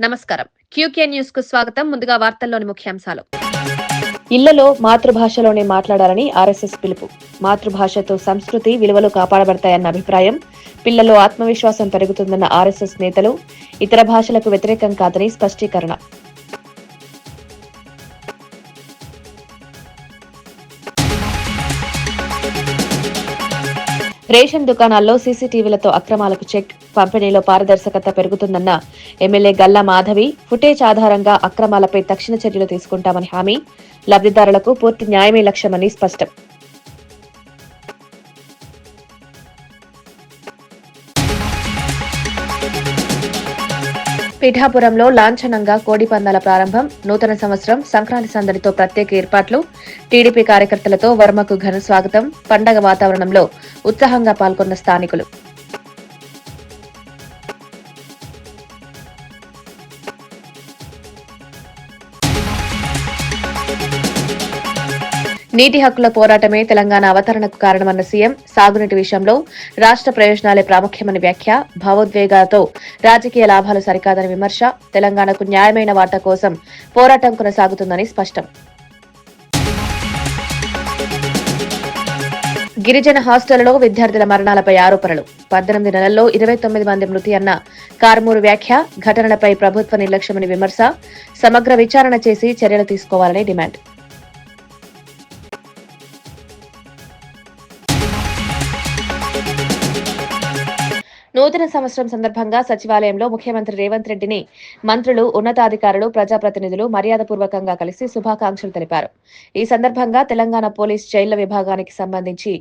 నమస్కారం. QK news కు స్వాగతం. ముందుగా వార్తల్లోని ముఖ్యాంశాలు. ఇళ్లలో మాతృభాషలోనే మాట్లాడాలని ఆర్ఎస్ఎస్ పిలుపు. మాతృభాషతో సంస్కృతి విలువలు కాపాడబడతాయన్న అభిప్రాయం. పిల్లల్లో ఆత్మవిశ్వాసం పెరుగుతుందన్న ఆర్ఎస్ఎస్ నేతలు. ఇతర భాషలకు వ్యతిరేకం కాదని స్పష్టీకరణ. రేషన్ దుకాణాల్లో సీసీటీవీలతో అక్రమాలకు చెక్. పంపిణీలో పారదర్శకత పెరుగుతుందన్న ఎమ్మెల్యే గల్లా మాధవి. ఫుటేజ్ ఆధారంగా అక్రమాలపై తక్షణ చర్యలు తీసుకుంటామని హామీ. లబ్దిదారులకు పూర్తి న్యాయమే లక్ష్యమని స్పష్టం. పిఠాపురంలో లాంఛనంగా కోడి పందాల ప్రారంభం. నూతన సంవత్సరం సంక్రాంతి సందడితో ప్రత్యేక ఏర్పాట్లు. టీడీపీ కార్యకర్తలతో వర్మకు ఘన స్వాగతం. పండగ వాతావరణంలో ఉత్సాహంగా పాల్గొన్న స్థానికులు. నీటి హక్కుల పోరాటమే తెలంగాణ అవతరణకు కారణమన్న సీఎం. సాగునీటి విషయంలో రాష్ట్ర ప్రయోజనాలే ప్రాముఖ్యమని వ్యాఖ్య. భావోద్వేగాలతో రాజకీయ లాభాలు సరికాదని విమర్శ. తెలంగాణకు న్యాయమైన వాటా కోసం పోరాటం కొనసాగుతుందని స్పష్టం. గిరిజన హాస్టళ్లలో విద్యార్థుల మరణాలపై ఆరోపణలు. 18 నెలల్లో 29 మంది మృతి అన్న కార్మూరు వ్యాఖ్య. ఘటనలపై ప్రభుత్వ నిర్లక్ష్యమని విమర్శ. సమగ్ర విచారణ చేసి చర్యలు తీసుకోవాలని డిమాండ్. నూతన సంవత్సరం సందర్భంగా సచివాలయంలో ముఖ్యమంత్రి రేవంత్ రెడ్డిని మంత్రులు, ఉన్నతాధికారులు, ప్రజాప్రతినిధులు మర్యాదపూర్వకంగా కలిసి శుభాకాంక్షలు తెలిపారు. ఈ సందర్భంగా తెలంగాణ పోలీస్ జైళ్ల విభాగానికి సంబంధించి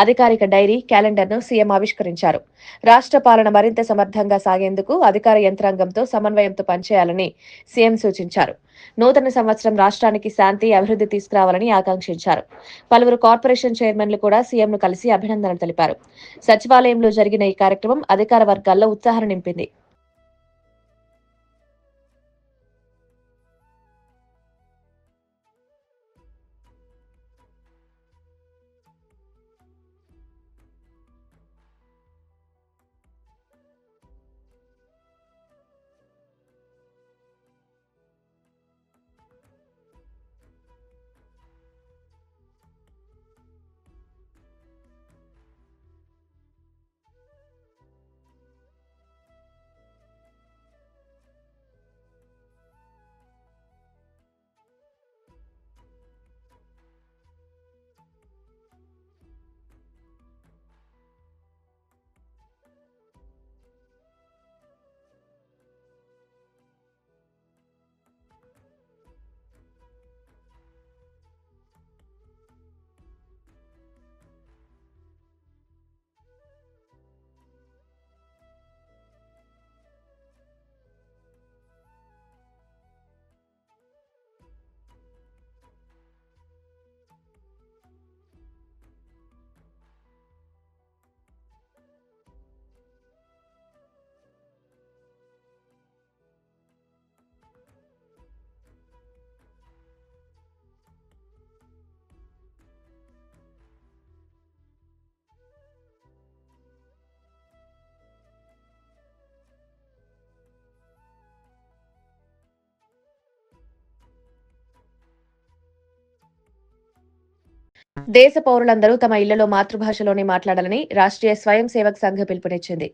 అధికారిక డైరీ, క్యాలెండర్ను సీఎం ఆవిష్కరించారు. రాష్ట్ర పాలన మరింత సమర్థంగా సాగేందుకు అధికార యంత్రాంగంతో సమన్వయంతో పనిచేయాలని సీఎం సూచించారు. నూతన సంవత్సరం రాష్ట్రానికి శాంతి, అభివృద్ధి తీసుకురావాలని ఆకాంక్షించారు. పలువురు కార్పొరేషన్ చైర్మన్లు కూడా సీఎంను కలిసి అభినందనలు తెలిపారు. సచివాలయంలో జరిగిన ఈ కార్యక్రమం అధికార వర్గాల్లో ఉత్సాహం నింపింది. దేశ పౌరులందరూ తమ ఇళ్లలో మాతృభాషలోనే మాట్లాడాలని రాష్ట్రీయ స్వయం సేవక్ సంఘ్ పిలుపునిచ్చింది.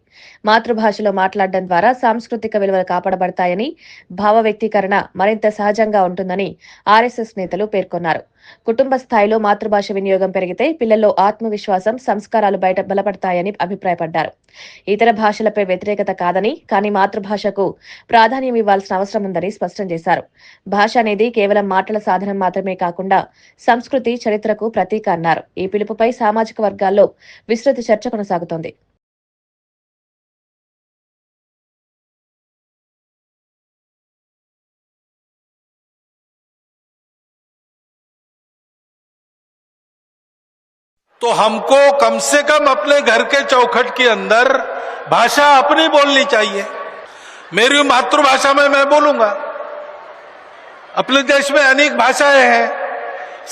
మాతృభాషలో మాట్లాడడం ద్వారా సాంస్కృతిక విలువలు కాపాడబడతాయని, భావ వ్యక్తీకరణ మరింత సహజంగా ఉంటుందని ఆర్ఎస్ఎస్ నేతలు పేర్కొన్నారు. కుటుంబ స్థాయిలో మాతృభాష వినియోగం పెరిగితే పిల్లల్లో ఆత్మవిశ్వాసం, సంస్కారాలు బలపడతాయని అభిప్రాయపడ్డారు. ఇతర భాషలపై వ్యతిరేకత కాదని, కానీ మాతృభాషకు ప్రాధాన్యం ఇవ్వాల్సిన అవసరం ఉందని స్పష్టం చేశారు. భాష అనేది కేవలం మాటల సాధనం మాత్రమే కాకుండా సంస్కృతి, చరిత్రకు ప్రతీక అన్నారు. ఈ పిలుపుపై సామాజిక వర్గాల్లో విస్తృత చర్చ కొనసాగుతోంది. तो हमको कम से कम अपने घर के चौखट के अंदर भाषा अपनी बोलनी चाहिए। मेरी मातृभाषा में मैं बोलूंगा। अपने देश में अनेक भाषाएं हैं,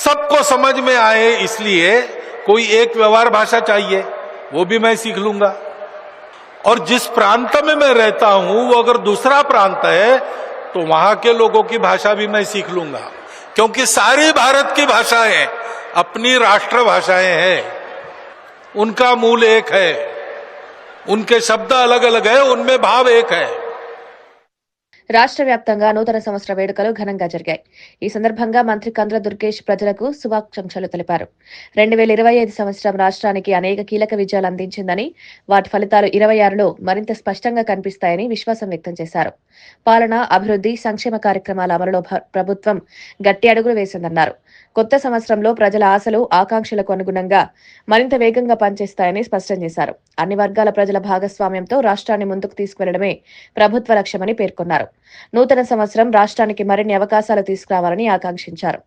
सबको समझ में आए इसलिए कोई एक व्यवहार भाषा चाहिए, वो भी मैं सीख लूंगा। और जिस प्रांत में मैं रहता हूं वो अगर दूसरा प्रांत है तो वहां के लोगों की भाषा भी मैं सीख लूंगा, क्योंकि सारी भारत की भाषाएं अपनी राष्ट्र भाषाएं हैं, उनका मूल एक है, उनके शब्द अलग अलग है, उनमें भाव एक है। రాష్ట్ర వ్యాప్తంగా నూతన సంవత్సర వేడుకలు ఘనంగా జరిగాయి. ఈ సందర్భంగా మంత్రి కంద్ర దుర్గేష్ ప్రజలకు శుభాకాంక్షలు తెలిపారు. 2025 సంవత్సరం రాష్ట్రానికి అనేక కీలక విజయాలు అందించిందని, వాటి ఫలితాలు 26లో మరింత స్పష్టంగా కనిపిస్తాయని విశ్వాసం వ్యక్తం చేశారు. పాలన, అభివృద్ధి, సంక్షేమ కార్యక్రమాల అమలులో ప్రభుత్వం గట్టి అడుగులు వేసిందన్నారు. కొత్త సంవత్సరంలో ప్రజల ఆశలు, ఆకాంక్షలకు అనుగుణంగా మరింత వేగంగా పనిచేస్తాయని స్పష్టం చేశారు. అన్ని వర్గాల ప్రజల భాగస్వామ్యంతో రాష్ట్రాన్ని ముందుకు తీసుకువెళ్లడమే ప్రభుత్వ లక్ష్యమని పేర్కొన్నారు. నూతన సంవత్సరం రాష్ట్రానికి మరిన్ని అవకాశాలు తీసుకురావాలని ఆకాంక్షించారు.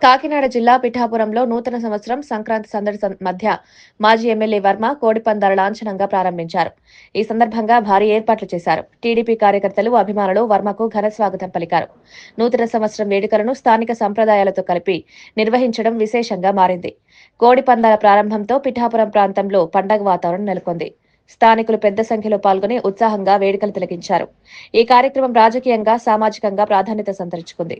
కాకినాడ జిల్లా పిఠాపురంలో నూతన సంవత్సరం సంక్రాంతి సందడి మధ్య మాజీ ఎమ్మెల్యే వర్మ కోడిపందాల లాంఛనంగా ప్రారంభించారు. ఈ సందర్భంగా భారీ ఏర్పాట్లు చేశారు. టీడీపీ కార్యకర్తలు, అభిమానులు వర్మకు ఘన స్వాగతం పలికారు. నూతన సంవత్సరం వేడుకలను స్థానిక సంప్రదాయాలతో కలిపి నిర్వహించడం విశేషంగా మారింది. కోడిపందాల ప్రారంభంతో పిఠాపురం ప్రాంతంలో పండగ వాతావరణం నెలకొంది. స్థానికులు పెద్ద సంఖ్యలో పాల్గొని ఉత్సాహంగా వేడుకలు తిలకించారు. ఈ కార్యక్రమం రాజకీయంగా, సామాజికంగా ప్రాధాన్యత సంతరించుకుంది.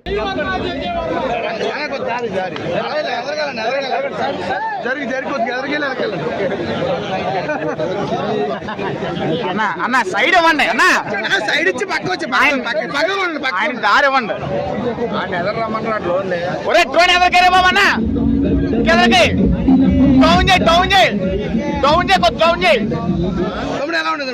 ఎలా ఉండదు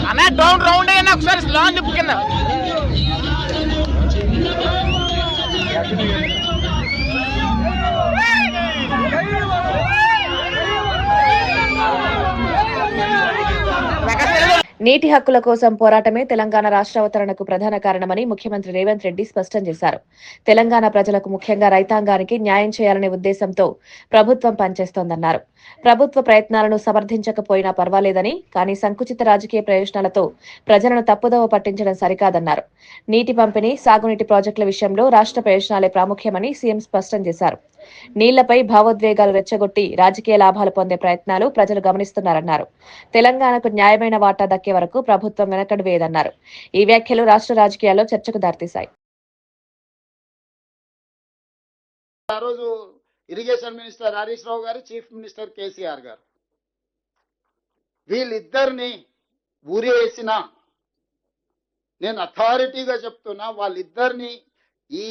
అన్న డౌన్ రౌండ్ అయినా ఒకసారి లాంగ్ తిప్పు కింద. నీటి హక్కుల కోసం పోరాటమే తెలంగాణ రాష్ట్ర అవతరణకు ప్రధాన కారణమని ముఖ్యమంత్రి రేవంత్ రెడ్డి స్పష్టం చేశారు. తెలంగాణ ప్రజలకు, ముఖ్యంగా రైతాంగానికి న్యాయం చేయాలనే ఉద్దేశంతో ప్రభుత్వం పనిచేస్తోందన్నారు. ప్రభుత్వ ప్రయత్నాలను సమర్థించకపోయినా పర్వాలేదని, కానీ సంకుచిత రాజకీయ ప్రయోజనాలతో ప్రజలను తప్పుదోవ పట్టించడం సరికాదన్నారు. నీటి పంపిణీ, సాగునీటి ప్రాజెక్టుల విషయంలో రాష్ట్ర ప్రయోజనాలే ప్రాముఖ్యమని సీఎం స్పష్టం చేశారు. నీళ్లపై భావోద్వేగాలు రెచ్చగొట్టి రాజకీయ లాభాలు పొందే ప్రయత్నాలు ప్రజలు గమనిస్తున్నారన్నారు. తెలంగాణకు న్యాయమైన వాటా దక్కే వరకు ప్రభుత్వం వెనకడు వేయదన్నారు. ఈ వ్యాఖ్యలు రాష్ట్ర రాజకీయాల్లో చర్చకు దారితీశాయి. ఆ రోజు ఇరిగేషన్ మినిస్టర్ హరీష్ రావు గారు, చీఫ్ మినిస్టర్ కేసీఆర్ గారు, వీళ్ళిద్దరిని ఊరేసిన, నేను అథారిటీగా చెప్తున్నా, వాళ్ళిద్దరిని ఈ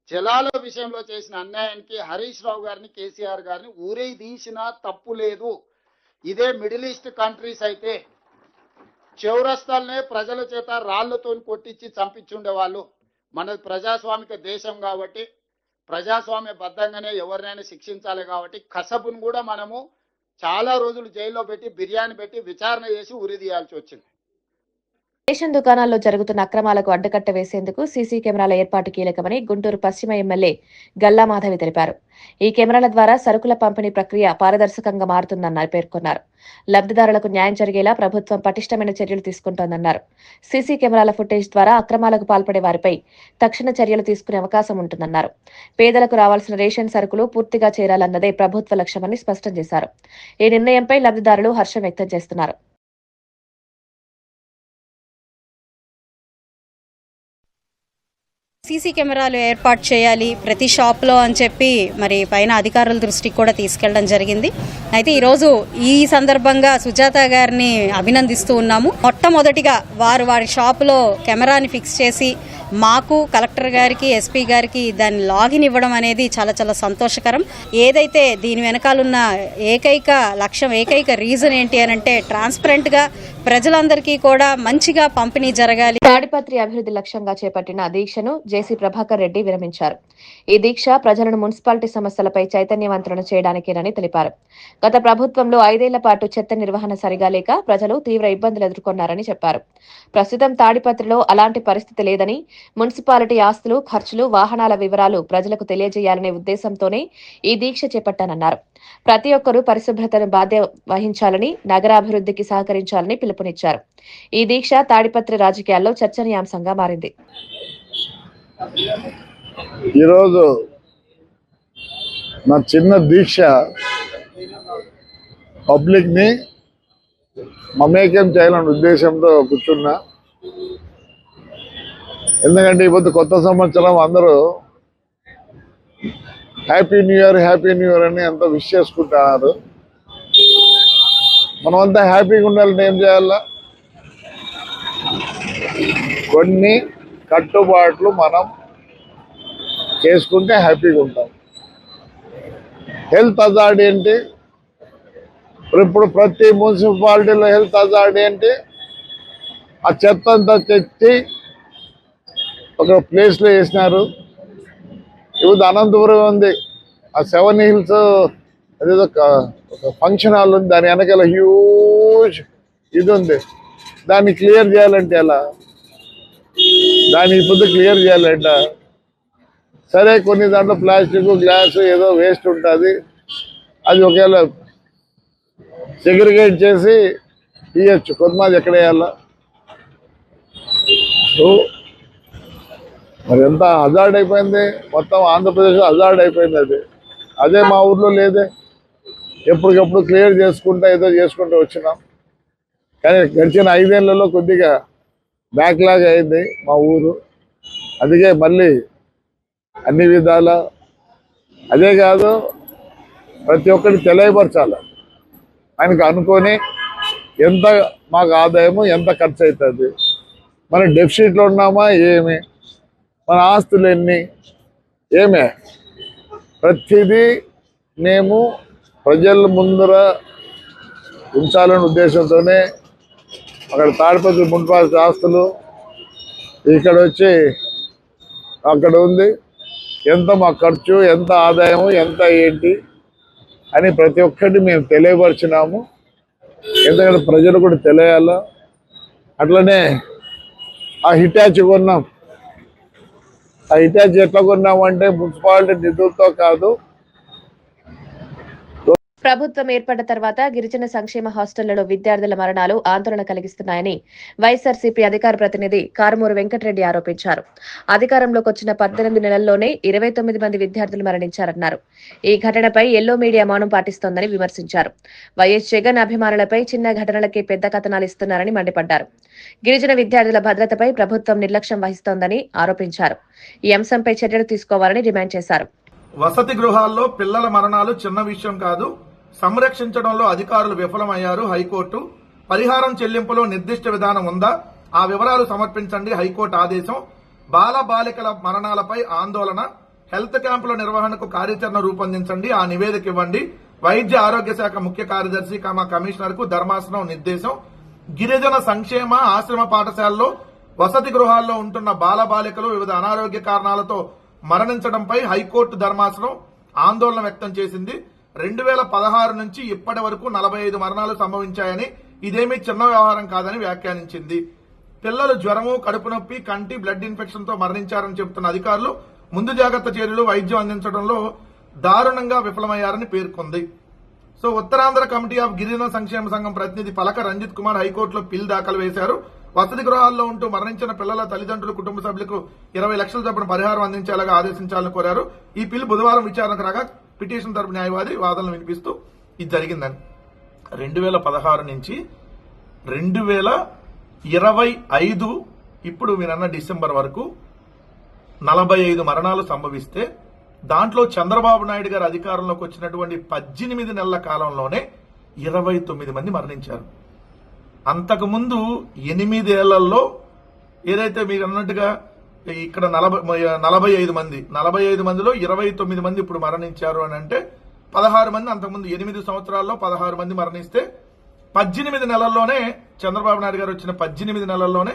జలాల విషయంలో చేసిన అన్యాయానికి హరీష్ రావు గారిని, కేసీఆర్ గారిని ఊరే తీసినా తప్పు లేదు. ఇదే మిడిల్ ఈస్ట్ కంట్రీస్ అయితే చౌరస్తాలనే ప్రజల చేత రాళ్లతో కొట్టించి చంపించుండే వాళ్ళు. మనది ప్రజాస్వామిక దేశం కాబట్టి ప్రజాస్వామ్య బద్ధంగానే ఎవరినైనా శిక్షించాలి కాబట్టి కసబును కూడా మనము చాలా రోజులు జైల్లో పెట్టి, బిర్యానీ పెట్టి విచారణ చేసి ఉరి తీయాల్సి వచ్చింది. రేషన్ దుకాణాల్లో జరుగుతున్న అక్రమాలకు అడ్డుకట్ట వేసేందుకు సీసీ కెమెరాల ఏర్పాటు కీలకమని గుంటూరు పశ్చిమ ఎమ్మెల్యే గల్లా మాధవి తెలిపారు. ఈ కెమెరాల ద్వారా సరుకుల పంపిణీ ప్రక్రియ పారదర్శకంగా మారుతుందని పేర్కొన్నారు. లబ్ధిదారులకు న్యాయం జరిగేలా ప్రభుత్వం పటిష్టమైన చర్యలు తీసుకుంటోందన్నారు. సీసీ కెమెరాల ఫుటేజ్ ద్వారా అక్రమాలకు పాల్పడే వారిపై తక్షణ చర్యలు తీసుకునే అవకాశం ఉంటుందన్నారు. పేదలకు రావాల్సిన రేషన్ సరుకులు పూర్తిగా చేరాలన్నదే ప్రభుత్వ లక్ష్యమని స్పష్టం చేశారు. ఈ నిర్ణయంపై లబ్ధిదారులు హర్షం వ్యక్తం చేస్తున్నారు. సీసీ కెమెరాలు ఏర్పాటు చేయాలి ప్రతి షాప్లో అని చెప్పి మరి పైన అధికారుల దృష్టికి కూడా తీసుకెళ్లడం జరిగింది. అయితే ఈరోజు ఈ సందర్భంగా సుజాత గారిని అభినందిస్తూ ఉన్నాము. మొట్టమొదటిగా వారి షాపులో కెమెరాని ఫిక్స్ చేసి మాకు కలెక్టర్ గారికి ఎస్పీ గారికి దాన్ని లాగిన్ ఇవ్వడం అనేది చాలా చాలా సంతోషకరం. ఏదైతే దీని వెనకాలన్న ఏకైక లక్ష్యం ఏకైక రీజన్ ఏంటి అని అంటే ట్రాన్స్పరెంట్గా ప్రజలందరికీ కూడా మంచిగా పంపిణీ జరగాలి. తాడిపత్రి అభివృద్ధి లక్ష్యంగా చేపట్టిన దీక్షను జేసీ ప్రభాకర్ రెడ్డి విరమించారు. ఈ దీక్ష ప్రజలను మున్సిపాలిటీ సమస్యలపై చైతన్యవంతులను చేయడానికేనని తెలిపారు. గత ప్రభుత్వంలో 5 ఏళ్ల పాటు చెత్త నిర్వహణ సరిగా లేక ప్రజలు తీవ్ర ఇబ్బందులు ఎదుర్కొన్నారని చెప్పారు. ప్రస్తుతం తాడిపత్రిలో అలాంటి పరిస్థితి లేదని, మున్సిపాలిటీ ఆస్తులు, ఖర్చులు, వాహనాల వివరాలు ప్రజలకు తెలియజేయాలనే ఉద్దేశంతోనే ఈ దీక్ష చేపట్టానన్నారు. ప్రతి ఒక్కరూ పరిశుభ్రతను బాధ్యత వహించాలని, నగరాభివృద్ధికి సహకరించాలని పిలుపునిచ్చారు. ఈ దీక్ష తాడిపత్రి రాజకీయాల్లో చర్చనీయాంశంగా మారింది. ఈరోజు నా చిన్న దీక్ష పబ్లిక్ని మమేకం చేయాలనే ఉద్దేశంతో కూర్చున్నా. ఎందుకంటే ఇప్పుడు కొత్త సంవత్సరం అందరూ హ్యాపీ న్యూ ఇయర్ అని ఎంతో విష్ చేసుకుంటున్నారు. మనమంతా హ్యాపీగా ఉండాలంటే ఏం చేయాలా? కొన్ని కట్టుబాట్లు మనం చేసుకుంటే హ్యాపీగా ఉంటాం. హెల్త్ హజార్డ్ ఏంటి? ఇప్పుడు ప్రతి మున్సిపాలిటీలో హెల్త్ హజార్డ్ ఏంటి? ఆ చెత్త అంతా తెచ్చి ఒక ప్లేస్లో వేసినారు. ఇప్పుడు అనంతపురం ఉంది, ఆ 7 హిల్స్ అదేదో ఒక ఫంక్షన్ హాల్ ఉంది, దాని వెనకాల హ్యూజ్ ఇది ఉంది. దాన్ని క్లియర్ చేయాలంటే ఎలా? దాన్ని ఇప్పుడు క్లియర్ చేయాలంట. సరే, కొన్ని దాంట్లో ప్లాస్టిక్, గ్లాసు ఏదో వేస్ట్ ఉంటుంది, అది ఒకవేళ సెగ్రిగేట్ చేసి తీయచ్చు. కొంతమంది ఎక్కడ వేయాలా? సో మరి ఎంత హజార్డ్ అయిపోయింది, మొత్తం ఆంధ్రప్రదేశ్ హజార్డ్ అయిపోయింది. అదే మా ఊర్లో లేదే. ఎప్పటికప్పుడు క్లియర్ చేసుకుంటా ఏదో చేసుకుంటూ వచ్చినాం. కానీ గడిచిన 5 ఏళ్లలో కొద్దిగా బ్యాక్లాగ్ అయింది మా ఊరు. అందుకే మళ్ళీ అన్ని విధాల అదే కాదు, ప్రతి ఒక్కరికి తెలియపరచాలి. ఆయనకు అనుకొని ఎంత మాకు ఆదాయము, ఎంత ఖర్చు అవుతుంది, మన డెఫిసిట్లో ఉన్నామా ఏమి, మన ఆస్తులు ఎన్ని, ఏమే, ప్రతిదీ మేము ప్రజల ముందర ఉంచాలనే ఉద్దేశంతోనే అక్కడ తాడిపత్రి మున్సిపాలిటీ ఆస్తులు ఇక్కడ వచ్చి అక్కడ ఉంది, ఎంత మా ఖర్చు, ఎంత ఆదాయము, ఎంత ఏంటి అని ప్రతి ఒక్కటి మేము తెలియపరిచినాము. ఎందుకంటే ప్రజలు కూడా తెలియాల. అట్లనే ఆ హిటాచి కొన్నాం. ఆ హిటాచి ఎట్లా కొన్నామంటే మున్సిపాలిటీ నిధులతో కాదు. ప్రభుత్వం ఏర్పడ్డ తర్వాత గిరిజన సంక్షేమ హాస్టళ్లలో విద్యార్థుల మరణాలు ఆందోళన కలిగిస్తున్నాయని వైఎస్ఆర్సీపీ అధికార ప్రతినిధి కారుమూరు వెంకటరెడ్డి ఆరోపించారు. అధికారంలోకి వచ్చిన 18 నెలల్లోనే 29 మంది విద్యార్థులు మరణించారన్నారు. ఈ ఘటనపై ఎల్లో మీడియా మౌనం పాటిస్తోందని విమర్శించారు. వైఎస్ జగన్ అభిమానులపై చిన్న ఘటనలకే పెద్ద కథనాలు ఇస్తున్నారని మండిపడ్డారు. గిరిజన విద్యార్థుల భద్రతపై ప్రభుత్వం నిర్లక్ష్యం వహిస్తోందని ఆరోపించారు. ఈ అంశంపై చర్యలు తీసుకోవాలని డిమాండ్ చేశారు. వసతి గృహాల్లో పిల్లల మరణాలు చిన్న విషయం కాదు. సంరక్షించడంలో అధికారులు విఫలమయ్యారు. హైకోర్టు పరిహారం చెల్లింపులో నిర్దిష్ట విధానం ఉందా? ఆ వివరాలు సమర్పించండి. హైకోర్టు ఆదేశం. బాలికల మరణాలపై ఆందోళన. హెల్త్ క్యాంపుల నిర్వహణకు కార్యాచరణ రూపొందించండి. ఆ నివేదిక ఇవ్వండి. వైద్య ఆరోగ్య శాఖ ముఖ్య కార్యదర్శి కమిషనర్ కు ధర్మాసనం నిర్దేశం. గిరిజన సంక్షేమ ఆశ్రమ పాఠశాలలో వసతి గృహాల్లో ఉంటున్న బాలికలు వివిధ అనారోగ్య కారణాలతో మరణించడంపై హైకోర్టు ధర్మాసనం ఆందోళన వ్యక్తం చేసింది. 2016 నుంచి ఇప్పటి వరకు 45 మరణాలు సంభవించాయని, ఇదేమీ చిన్న వ్యవహారం కాదని వ్యాఖ్యానించింది. పిల్లలు జ్వరము, కడుపు నొప్పి, కంటి, బ్లడ్ ఇన్ఫెక్షన్ తో మరణించారని చెబుతున్న అధికారులు ముందు జాగ్రత్త చర్యలు, వైద్యం అందించడంలో దారుణంగా విఫలమయ్యారని పేర్కొంది. సో ఉత్తరాంధ్ర కమిటీ ఆఫ్ గిరిజన సంక్షేమ సంఘం ప్రతినిధి పలక రంజిత్ కుమార్ హైకోర్టులో పిల్ దాఖలు వేశారు. వసతి గృహాల్లో ఉంటూ మరణించిన పిల్లల తల్లిదండ్రులు, కుటుంబ సభ్యులకు 20 లక్షల చొప్పున పరిహారం అందించేలాగా ఆదేశించాలని కోరారు. ఈ పిల్ బుధవారం విచారణకు రాగా పిటిషన్ తరపు న్యాయవాది వాదనలు వినిపిస్తూ ఇది జరిగిందని. 2016 నుంచి 2025 ఇప్పుడు మీరన్న డిసెంబర్ వరకు 45 మరణాలు సంభవిస్తే దాంట్లో చంద్రబాబు నాయుడు గారు అధికారంలోకి వచ్చినటువంటి 18 నెలల కాలంలోనే 29 మంది మరణించారు. అంతకుముందు 8 ఏళ్లలో ఏదైతే మీరు అన్నట్టుగా ఇక్కడ 45 మంది, 45 మందిలో 29 మంది ఇప్పుడు మరణించారు అని అంటే 16 మంది అంతకుముందు 8 సంవత్సరాల్లో 16 మంది మరణిస్తే 18 నెలల్లోనే చంద్రబాబు నాయుడు గారు వచ్చిన 18 నెలల్లోనే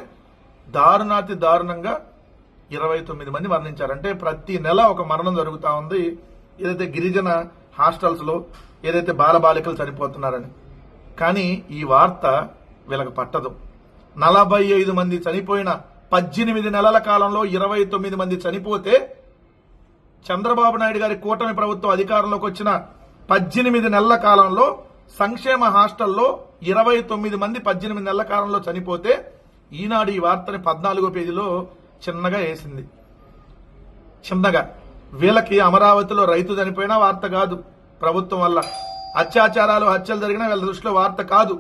దారుణాతి దారుణంగా 29 మంది మరణించారు. అంటే ప్రతి నెల ఒక మరణం జరుగుతా ఉంది. ఏదైతే గిరిజన హాస్టల్స్ లో ఏదైతే బాలబాలికలు చనిపోతున్నారని. కానీ ఈ వార్త వీళ్ళకి పట్టదు. 45 మంది చనిపోయిన 18 నెలల కాలంలో 29 మంది చనిపోతే చంద్రబాబు నాయుడు గారి కూటమి ప్రభుత్వం అధికారంలోకి వచ్చిన 18 నెలల కాలంలో సంక్షేమ హాస్టల్లో 29 మంది 18 నెలల కాలంలో చనిపోతే ఈనాడు ఈ వార్తని 14వ పేజీలో చిన్నగా వేసింది. చిన్నగా వీళ్ళకి అమరావతిలో రైతు చనిపోయినా వార్త కాదు. ప్రభుత్వం వల్ల అత్యాచారాలు, హత్యలు జరిగినా వీళ్ళ దృష్టిలో వార్త కాదు.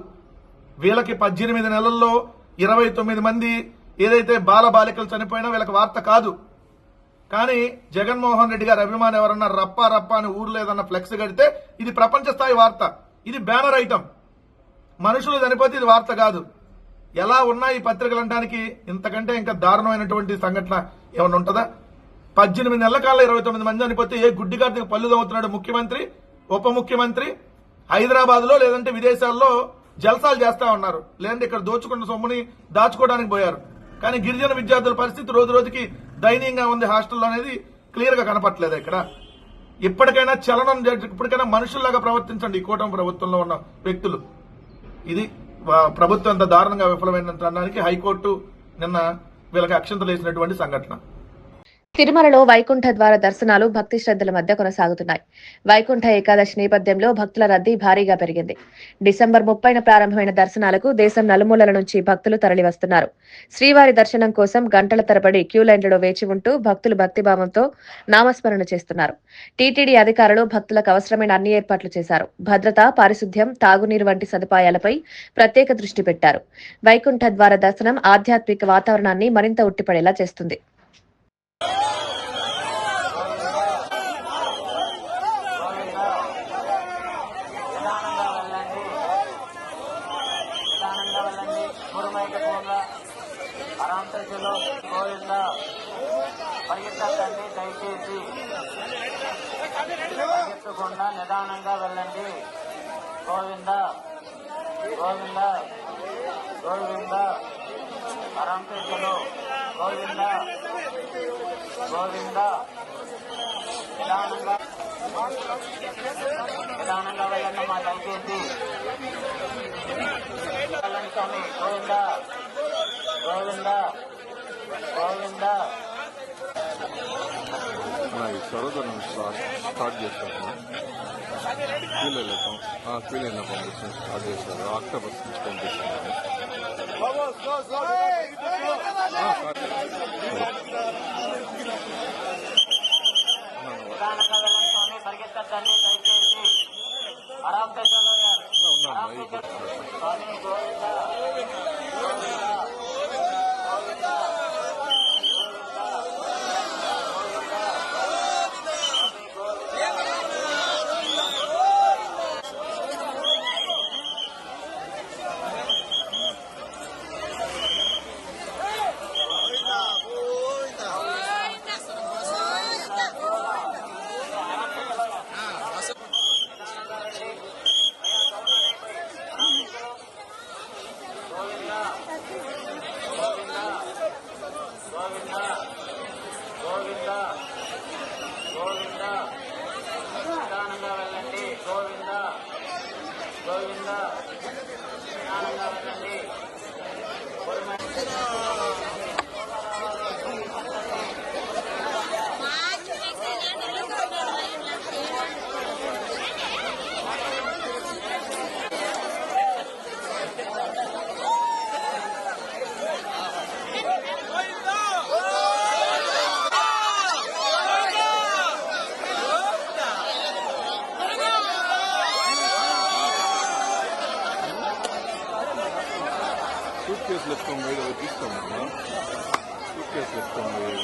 వీళ్ళకి 18 నెలల్లో 29 మంది ఏదైతే బాలబాలికలు చనిపోయినా వీళ్ళకి వార్త కాదు. కానీ జగన్మోహన్ రెడ్డి గారి అభిమానం ఎవరన్నా రప్ప రప్ప అని ఊర్లో ఏదన్నా ఫ్లెక్స్ కడితే ఇది ప్రపంచ స్థాయి వార్త, ఇది బ్యానర్ ఐటమ్. మనుషులు చనిపోతే ఇది వార్త కాదు. ఎలా ఉన్నాయి పత్రికలు అనడానికి ఇంతకంటే ఇంకా దారుణమైనటువంటి సంఘటన ఏమన్నా ఉంటుందా? 18 నెలల కాలంలో 29 మంది చనిపోతే ఏ గుడ్డిగారికి పళ్ళు తవ్వుతున్నాడు ముఖ్యమంత్రి, ఉప ముఖ్యమంత్రి? హైదరాబాద్ లో లేదంటే విదేశాల్లో జల్సాలు చేస్తా ఉన్నారు, లేదంటే ఇక్కడ దోచుకున్న సొమ్ముని దాచుకోవడానికి పోయారు. కానీ గిరిజన విద్యార్థుల పరిస్థితి రోజు రోజుకి దయనీయంగా ఉంది హాస్టల్లో అనేది క్లియర్ గా కనపట్లేదు. ఇక్కడ ఇప్పటికైనా చలనం, ఇప్పటికైనా మనుషుల్లాగా ప్రవర్తించండి ఈ కూటమి ప్రభుత్వంలో ఉన్న వ్యక్తులు. ఇది ప్రభుత్వం ఎంత దారుణంగా విఫలమైందనడానికి హైకోర్టు నిన్న వీళ్ళకి అక్షంతలు వేసినటువంటి సంఘటన. తిరుమలలో వైకుంఠ ద్వార దర్శనాలు భక్తి శ్రద్ధల మధ్య కొనసాగుతున్నాయి. వైకుంఠ ఏకాదశి నేపథ్యంలో భక్తుల రద్దీ భారీగా పెరిగింది. డిసెంబర్ 30న ప్రారంభమైన దర్శనాలకు దేశం నలుమూలల నుంచి భక్తులు తరలివస్తున్నారు. శ్రీవారి దర్శనం కోసం గంటల తరబడి క్యూ లైన్లలో వేచి ఉంటూ భక్తులు భక్తిభావంతో నామస్మరణ చేస్తున్నారు. టీటీడీ అధికారులు భక్తులకు అవసరమైన అన్ని ఏర్పాట్లు చేశారు. భద్రత, పారిశుద్ధ్యం, తాగునీరు వంటి సదుపాయాలపై ప్రత్యేక దృష్టి పెట్టారు. వైకుంఠ ద్వార దర్శనం ఆధ్యాత్మిక వాతావరణాన్ని మరింత ఉట్టిపడేలా చేస్తుంది. పరిగెత్తకండి, దయచేసి పరిగెత్తకుండా నిదానంగా వెళ్ళండి. గోవింద గోవింద గోవింద అరంపేటలో గోవింద గోవింద. నిదానంగా వెళ్ళండి మా దయచేసి వెళ్ళండి స్వామి. గోవింద గోవింద గోవింద. సరోదరం స్టార్ట్ చేస్తాను. క్యూలైనా పంపిస్తాను స్టార్ట్ చేస్తారు. ఆక్టోబస్ నుంచి పంపిస్తున్నాను. పరిగెత్తకండి దయచేసి. అరాంపేటలో స్వామి గోవింద కేసులు ఎత్తుకొని పోయి అవి తీసుకోమన్నా సూట్ కేసులు ఎత్తుకొని పోయి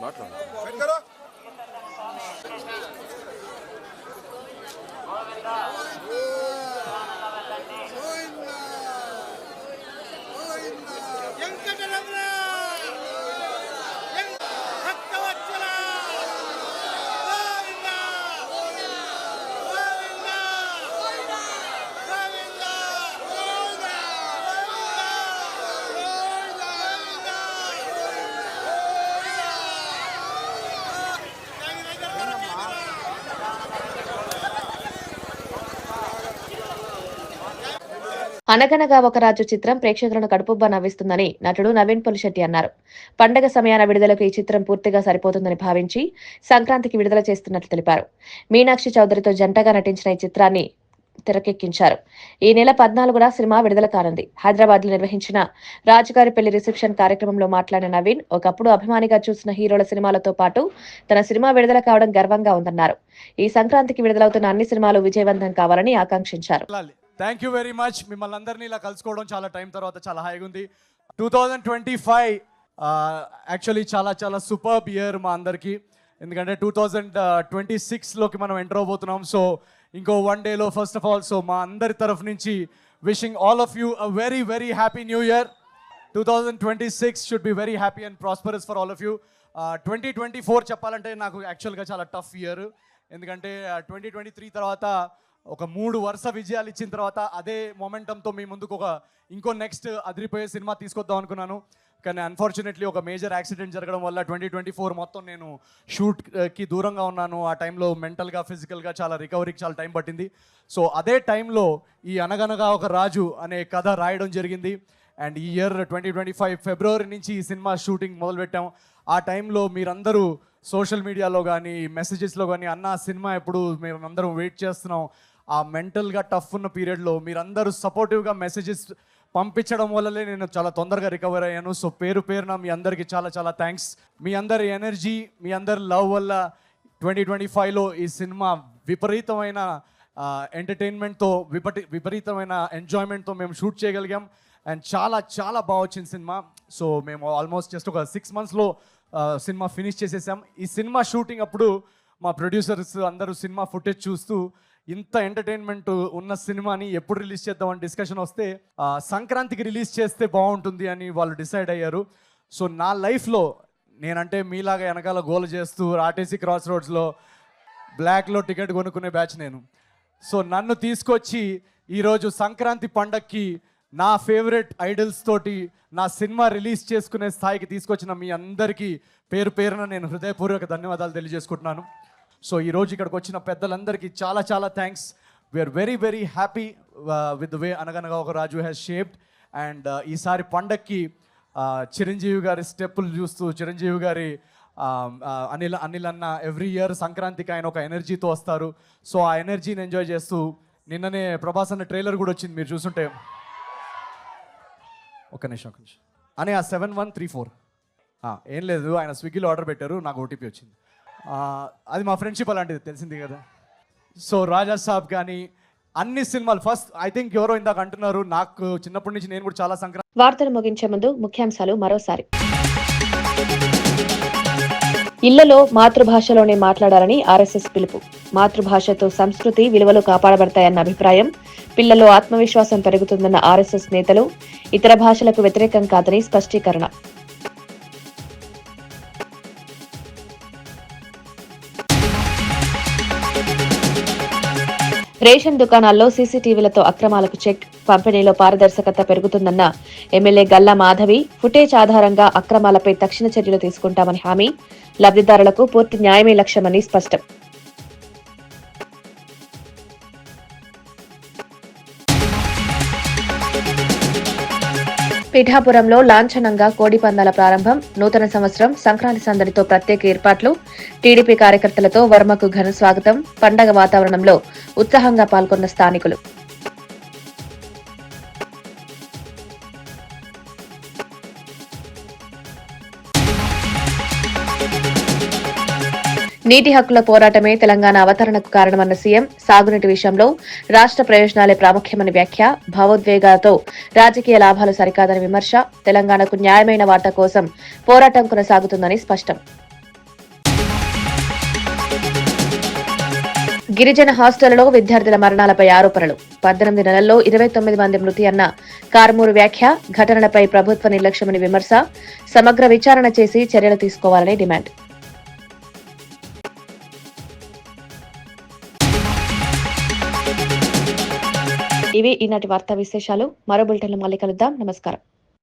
మాట్లాడు. అనగనగా ఒక రాజు చిత్రం ప్రేక్షకులను కడుపుబ్బా నవ్విస్తుందని నటుడు నవీన్ పొలిశెట్టి అన్నారు. పండగ సమయాన విడుదలకు ఈ చిత్రం పూర్తిగా సరిపోతుందని భావించి సంక్రాంతికి విడుదల చేస్తున్నట్లు తెలిపారు. మీనాక్షి చౌదరితో జంటగా నటించిన ఈ చిత్రాన్ని తెరకెక్కించారు. ఈ నెల 14న సినిమా విడుదల కానుంది. హైదరాబాద్ లో నిర్వహించిన రాజుగారి పెళ్లి రిసెప్షన్ కార్యక్రమంలో మాట్లాడిన నవీన్, ఒకప్పుడు అభిమానిగా చూసిన హీరోల సినిమాలతో పాటు తన సినిమా విడుదల కావడం గర్వంగా ఉందన్నారు. ఈ సంక్రాంతికి విడుదలవుతున్న అన్ని సినిమాలు విజయవంతం కావాలని ఆకాంక్షించారు. Thank you very much. మిమ్మల్ని అందరినీ ఇలా కలుసుకోవడం చాలా టైం తర్వాత చాలా హాయిగా ఉంది. 2025 యాక్చువల్లీ చాలా చాలా సూపర్బ్ ఇయర్ మా అందరికీ. ఎందుకంటే 2026లోకి మనం ఎంటర్ అవబోతున్నాం. సో ఇంకో 1 డేలో ఫస్ట్ ఆఫ్ ఆల్ మా అందరి తరఫు నుంచి wishing all of you a very very happy new year. 2026 should be very happy and prosperous for all of you. 2024 చెప్పాలంటే నాకు యాక్చువల్గా చాలా టఫ్ ఇయర్. ఎందుకంటే 2023 తర్వాత ఒక 3 వరుస విజయాలు ఇచ్చిన తర్వాత అదే మొమెంటంతో మీ ముందుకు ఇంకో నెక్స్ట్ అదిరిపోయే సినిమా తీసుకొద్దాం అనుకున్నాను. కానీ అన్ఫార్చునేట్లీ ఒక మేజర్ యాక్సిడెంట్ జరగడం వల్ల 2024 మొత్తం నేను షూట్కి దూరంగా ఉన్నాను. ఆ టైంలో మెంటల్గా ఫిజికల్గా చాలా రికవరీకి చాలా టైం పట్టింది. సో అదే టైంలో ఈ అనగనగా ఒక రాజు అనే కథ రాయడం జరిగింది. అండ్ ఈ ఇయర్ 2025 ఫిబ్రవరి నుంచి ఈ సినిమా షూటింగ్ మొదలుపెట్టాం. ఆ టైంలో మీరందరూ సోషల్ మీడియాలో కానీ మెసేజెస్లో కానీ అన్న సినిమా ఎప్పుడు మేమందరం వెయిట్ చేస్తున్నాం. ఆ మెంటల్గా టఫ్ ఉన్న పీరియడ్లో మీరందరూ సపోర్టివ్గా మెసేజెస్ పంపించడం వల్లనే నేను చాలా తొందరగా రికవర్ అయ్యాను. సో పేరున మీ అందరికీ చాలా చాలా థ్యాంక్స్. మీ అందరి ఎనర్జీ, మీ అందరి లవ్ వల్ల 2025లో ఈ సినిమా విపరీతమైన ఎంటర్టైన్మెంట్తో విపరీతమైన ఎంజాయ్మెంట్తో మేము షూట్ చేయగలిగాం. అండ్ చాలా చాలా బాగా వచ్చింది సినిమా. సో మేము ఆల్మోస్ట్ జస్ట్ ఒక 6 monthsలో సినిమా ఫినిష్ చేసేసాం. ఈ సినిమా షూటింగ్ అప్పుడు మా ప్రొడ్యూసర్స్ అందరూ సినిమా ఫుటేజ్ చూస్తూ ఇంత ఎంటర్టైన్మెంట్ ఉన్న సినిమాని ఎప్పుడు రిలీజ్ చేద్దామని డిస్కషన్ వస్తే సంక్రాంతికి రిలీజ్ చేస్తే బాగుంటుంది అని వాళ్ళు డిసైడ్ అయ్యారు. సో నా లైఫ్లో నేనంటే మీలాగా వెనకాల గోల్ చేస్తూ ఆర్టీసీ క్రాస్ రోడ్స్లో బ్లాక్లో టికెట్ కొనుక్కునే బ్యాచ్ నేను. సో నన్ను తీసుకొచ్చి ఈరోజు సంక్రాంతి పండక్కి నా ఫేవరెట్ ఐడల్స్ తోటి నా సినిమా రిలీజ్ చేసుకునే స్థాయికి తీసుకొచ్చిన మీ అందరికీ పేరున నేను హృదయపూర్వక ధన్యవాదాలు తెలియజేసుకుంటున్నాను. సో ఈరోజు ఇక్కడికి వచ్చిన పెద్దలందరికీ చాలా చాలా thanks. We're very very happy with the way అనగనగా ఒక రాజు హ్యాస్ షేప్డ్. అండ్ ఈసారి పండక్కి చిరంజీవి గారి స్టెప్పులు చూస్తూ చిరంజీవి గారి అనిల్ అన్న ఎవ్రీ ఇయర్ సంక్రాంతికి ఆయన ఒక ఎనర్జీతో వస్తారు. సో ఆ ఎనర్జీని ఎంజాయ్ చేస్తూ నిన్ననే ప్రభాస్ అన్న ట్రైలర్ కూడా వచ్చింది, మీరు చూసుంటే. ఒక నిమిషం అని ఆ 7134 ఏం లేదు, ఆయన స్విగ్గీలో ఆర్డర్ పెట్టారు, నాకు ఓటీపీ వచ్చింది. అది మా ఫ్రెండ్షిప్ అలాంటిది, తెలిసింది కదా. సో రాజా సాబ్ కానీ అన్ని సినిమాలు ఫస్ట్ ఐ థింక్ ఎవరో ఇందాక అంటున్నారు, నాకు చిన్నప్పటి నుంచి నేను కూడా చాలా వార్తలు ముగించే ముందు ముఖ్యాంశాలు మరోసారి. ఇళ్లలో మాతృభాషలోనే మాట్లాడాలని ఆర్ఎస్ఎస్ పిలుపు. మాతృభాషతో సంస్కృతి విలువలు కాపాడబడతాయన్న అభిప్రాయం. పిల్లల్లో ఆత్మవిశ్వాసం పెరుగుతుందన్న ఆర్ఎస్ఎస్ నేతలు. ఇతర భాషలకు వ్యతిరేకం కాదని స్పష్టీకరణ. రేషన్ దుకాణాల్లో సీసీటీవీలతో అక్రమాలకు చెక్. పంపిణీలో పారదర్శకత పెరుగుతుందన్న ఎమ్మెల్యే గల్లా మాధవి. ఫుటేజ్ ఆధారంగా అక్రమాలపై తక్షణ చర్యలు తీసుకుంటామని హామీ. లబ్ధిదారులకు పూర్తి న్యాయమే లక్ష్యమని స్పష్టం. పిఠాపురంలో లాంఛనంగా కోడి పందాల ప్రారంభం. నూతన సంవత్సరం సంక్రాంతి సందడితో ప్రత్యేక ఏర్పాట్లు. టీడీపీ కార్యకర్తలతో వర్మకు ఘన స్వాగతం. పండగ వాతావరణంలో ఉత్సాహంగా పాల్గొన్న స్థానికులు. నీటి హక్కుల పోరాటమే తెలంగాణ అవతరణకు కారణమన్న సీఎం. సాగునీటి విషయంలో రాష్ట్ర ప్రయోజనాలే ప్రాముఖ్యమని వ్యాఖ్య. భావోద్వేగాలతో రాజకీయ లాభాలు సరికాదని విమర్శ. తెలంగాణకు న్యాయమైన వాటా కోసం పోరాటం కొనసాగుతుందని స్పష్టం. గిరిజన హాస్టళ్లలో విద్యార్థుల మరణాలపై ఆరోపణలు. 18 నెలల్లో 29 మంది మృతి అన్న కార్మూరు వ్యాఖ్య. ఘటనలపై ప్రభుత్వ నిర్లక్ష్యమని విమర్శ. సమగ్ర విచారణ చేసి చర్యలు తీసుకోవాలని డిమాండ్. ఇవి ఈనాటి వార్తా విశేషాలు. మరో బులెటిన్లో మళ్ళీ కలుద్దాం. నమస్కారం.